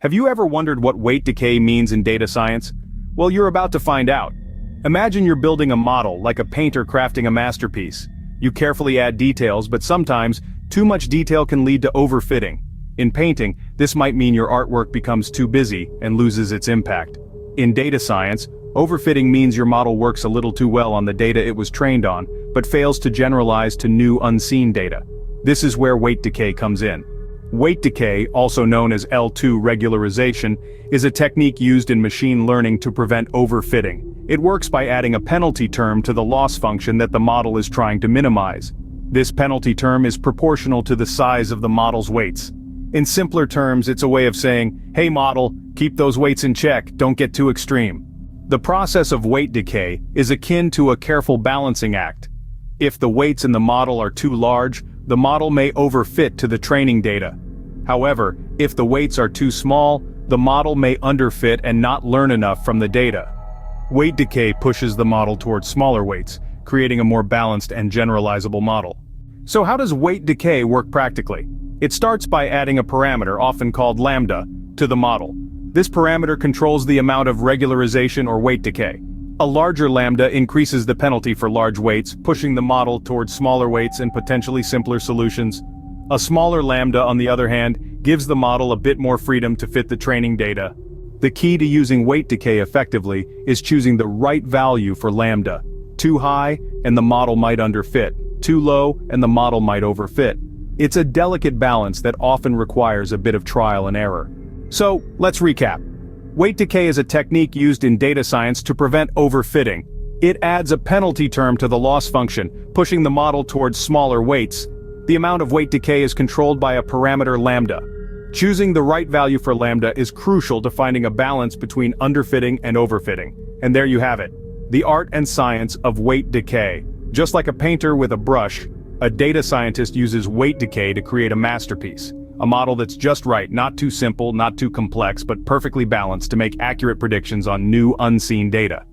Have you ever wondered what weight decay means in data science? Well, you're about to find out. Imagine you're building a model like a painter crafting a masterpiece. You carefully add details, but sometimes, too much detail can lead to overfitting. In painting, this might mean your artwork becomes too busy and loses its impact. In data science, overfitting means your model works a little too well on the data it was trained on, but fails to generalize to new unseen data. This is where weight decay comes in. Weight decay, also known as L2 regularization, is a technique used in machine learning to prevent overfitting. It works by adding a penalty term to the loss function that the model is trying to minimize. This penalty term is proportional to the size of the model's weights. In simpler terms, it's a way of saying, "Hey model, keep those weights in check, don't get too extreme." The process of weight decay is akin to a careful balancing act. If the weights in the model are too large, the model may overfit to the training data. However, if the weights are too small, the model may underfit and not learn enough from the data. Weight decay pushes the model towards smaller weights, creating a more balanced and generalizable model. So how does weight decay work practically? It starts by adding a parameter, often called Lambda, to the model. This parameter controls the amount of regularization or weight decay. A larger lambda increases the penalty for large weights, pushing the model towards smaller weights and potentially simpler solutions. A smaller lambda, on the other hand, gives the model a bit more freedom to fit the training data. The key to using weight decay effectively is choosing the right value for lambda. Too high, and the model might underfit. Too low, and the model might overfit. It's a delicate balance that often requires a bit of trial and error. So, let's recap. Weight decay is a technique used in data science to prevent overfitting. It adds a penalty term to the loss function, pushing the model towards smaller weights. The amount of weight decay is controlled by a parameter lambda. Choosing the right value for lambda is crucial to finding a balance between underfitting and overfitting. And there you have it. The art and science of weight decay. Just like a painter with a brush, a data scientist uses weight decay to create a masterpiece. A model that's just right, not too simple, not too complex, but perfectly balanced to make accurate predictions on new unseen data.